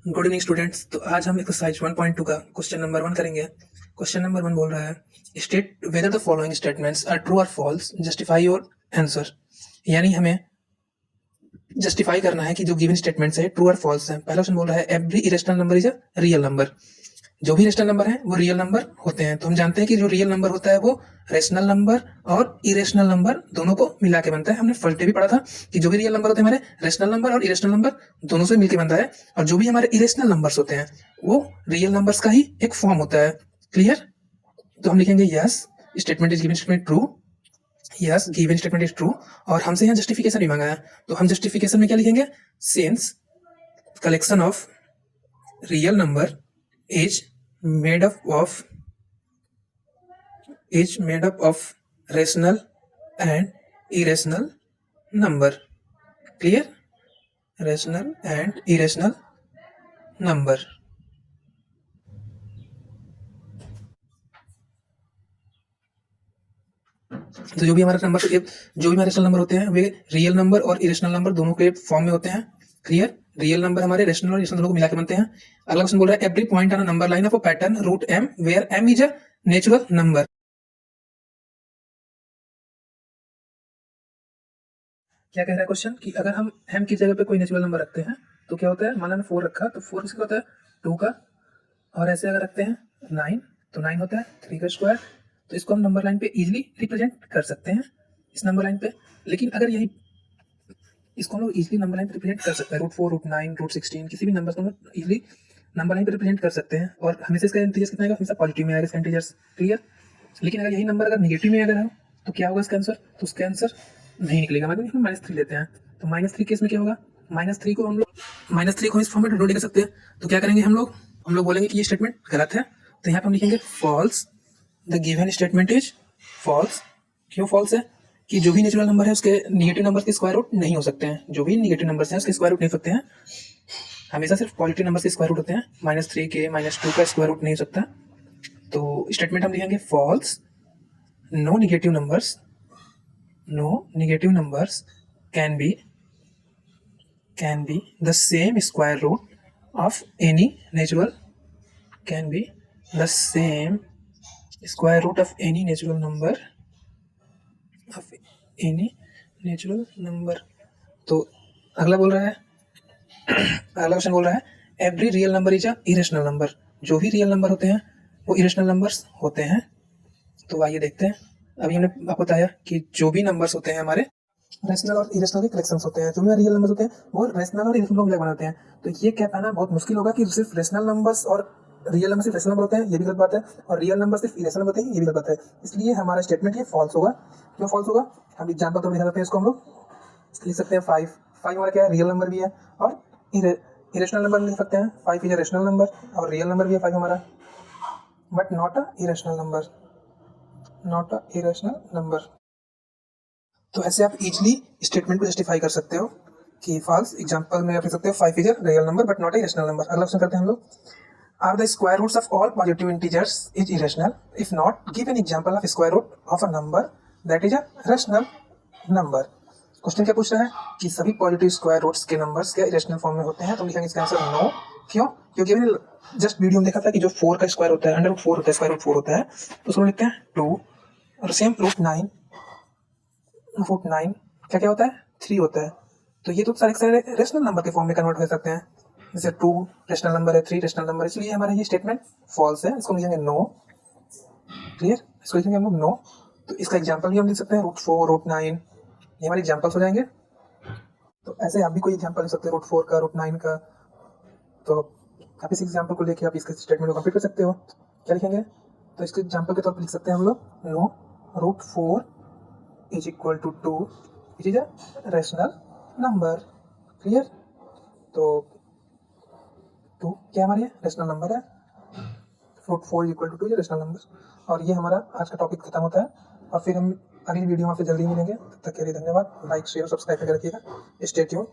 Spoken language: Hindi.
Good evening students. तो आज हम एक्सरसाइज 1.2 का क्वेश्चन नंबर 1 करेंगे। क्वेश्चन नंबर 1 बोल रहा है state whether the following statements are true और फॉल्स, जस्टिफाई योर आंसर। यानी हमें जस्टिफाई करना है कि जो गिवन स्टेटमेंट्स है ट्रू और फॉल्स है। पहला क्वेश्चन बोल रहा है every irrational number is a real number. जो भी रेशनल नंबर है वो रियल नंबर होते हैं। तो हम जानते हैं कि जो रियल नंबर होता है वो रेशनल नंबर और इरेशनल नंबर दोनों को मिला के बनता है। हमने फर्स्ट डे भी पढ़ा था कि जो भी रियल नंबर होते हैं हमारे रेशनल नंबर और इरेशनल नंबर दोनों से मिलकर बनता है, और जो भी हमारे इरेशनल नंबर्स होते हैं वो रियल नंबर्स का ही एक फॉर्म होता है। क्लियर? तो हम लिखेंगे yes statement is given statement true, yes given statement is true. और हमसे यहाँ जस्टिफिकेशन भी मांगा है, तो हम जस्टिफिकेशन में क्या लिखेंगे? Since collection of real number is made up of rational and irrational number. Clear? Rational and irrational number. तो जो भी हमारा नंबर जो भी हमारे रेशनल नंबर होते हैं वे रियल नंबर और इरेशनल नंबर दोनों के फॉर्म में होते हैं। क्लियर? रियल नंबर हमारे रेशनल और इरेशनल दोनों को मिला के बनते हैं। अगला क्वेश्चन बोल रहा है every point on a number line of a pattern root M where M is a natural number. क्या कह रहा है क्वेश्चन कि अगर हम m की जगह पे कोई नेचुरल नंबर रखते हैं तो क्या होता है? मान लो 4 रखा तो 4 किसका होता है? 2 का। और ऐसे अगर रखते हैं 9 तो 9 होता है 3 का स्क्वायर। तो इसको हम नंबर लाइन पे इजीली रिप्रेजेंट कर सकते हैं इस नंबर लाइन पे। लेकिन अगर यही इसको हम लोग इजीली नंबर लाइन पे रिप्रेजेंट कर सकते हैं, √4 √9 √16 किसी भी नंबर को हम लोग इजीली नंबर लाइन पे रिप्रेजेंट कर सकते हैं। और हमेशा इसका इंटीजर्स कितना आएगा? हमेशा पॉजिटिव में आएगा इसका इंटीजर्स। क्लियर? लेकिन अगर यही नंबर अगर निगेटिव में अगर हो तो क्या होगा इसका आंसर? तो उसका आंसर नहीं निकलेगा। मतलब हम -3 लेते हैं तो -3 केस में क्या होगा? -3 को हम इस फॉर्म में नोट कर सकते हैं। तो क्या करेंगे हम लोग बोलेंगे कि ये स्टेटमेंट गलत है। तो यहाँ पे हम लिखेंगे false, the given statement is false. क्यों फॉल्स है? कि जो भी नेचुरल नंबर है उसके निगेटिव नंबर के स्क्वायर रूट नहीं हो सकते हैं। जो भी निगेटिव नंबर हैं उसके स्क्वायर रूट नहीं हो सकते हैं। हमेशा सिर्फ पॉजिटिव नंबर के स्क्वायर रूट होते हैं। -3 के -2 का स्क्वायर रूट नहीं हो सकता। तो स्टेटमेंट हम लिखेंगे false, no negative numbers can be the same square root of any natural number. तो अगला क्वेश्चन बोल रहा है every real number is a irrational number. जो भी रियल नंबर होते हैं वो इरेशनल नंबर्स होते हैं। तो आइए देखते हैं। अभी हमने आपको बताया कि जो भी नंबर्स होते हैं हमारे रेशनल और इरेशनल के कलेक्शंस होते हैं। जो भी रियल नंबर्स होते हैं वो रेशनल और इरेशनल को मिला बनाते हैं। तो ये कह पाना बहुत मुश्किल होगा कि सिर्फ रेशनल नंबर्स और रियल नंबर सिर्फ रेशनल नंबर होते हैं, ये भी गलत बात है। और रियल नंबर सिर्फ इरेशनल होते हैं, ये भी गलत बात है। इसलिए हमारा स्टेटमेंट ये फॉल्स होगा। क्यों फॉल्स होगा? हम एग्जाम्पल तो दिखा सकते हैं। इसको हम लोग लिख सकते हैं 5 हमारा क्या है? रियल नंबर भी है और इरेशनल नंबर लिख सकते हैं। 5 इज अ रेशनल नंबर और रियल नंबर भी है 5 हमारा, but not a irrational number. तो ऐसे आप इजीली स्टेटमेंट को जस्टिफाई कर सकते हो कि फॉल्स। एग्जांपल में आप लिख सकते हो 5 is a real number but not a irrational number. अगला क्वेश्चन करते हैं हम लोग are the square roots of all positive integers is irrational? If not give an example of square root of a number that is a rational number. Question क्या पूछ रहा है कि सभी पॉजिटिव स्क्वायर रूट्स के नंबर्स क्या इरेशनल फॉर्म में होते हैं? तो लिखेंगे इसका आंसर नो। क्यों? क्योंकि मैंने जस्ट वीडियो में देखा था कि जो 4 का स्क्वायर होता है √4 होता है, स्क्वायर रूट 4 होता है, तो उसमें लिखते हैं 2 और सेम √9 क्या होता है? 3 होता है। तो ये तो सारे रेशनल नंबर के फॉर्म में कन्वर्ट कर सकते हैं। जैसे 2 रेशनल नंबर है, 3 रेशनल नंबर है, इसलिए हमारा ये स्टेटमेंट फॉल्स है। इसको लिखेंगे नो। क्लियर? इसको लिखेंगे हम लोग नो। तो इसका एग्जांपल भी हम लिख सकते हैं √4 √9, ये हमारे एग्जांपल्स हो जाएंगे। तो ऐसे आप भी कोई एग्जांपल लिख सकते हैं √4 का √9 का। तो आप इस एग्जांपल को लेके आप इसके स्टेटमेंट को कंप्लीट कर सकते हो। क्या लिखेंगे? तो इसके एग्जांपल के तौर पर लिख सकते हैं हम लोग no √4 is equal to 2 which is a rational number. Clear? तो 2 क्या हमारे रेशनल नंबर है, √4 is equal to 2 is rational number. और ये हमारा आज का टॉपिक खत्म होता है और फिर हम अगली वीडियो में आपसे जल्दी मिलेंगे। तब तक के लिए धन्यवाद। लाइक शेयर सब्सक्राइब करके रखिएगा। Stay tune.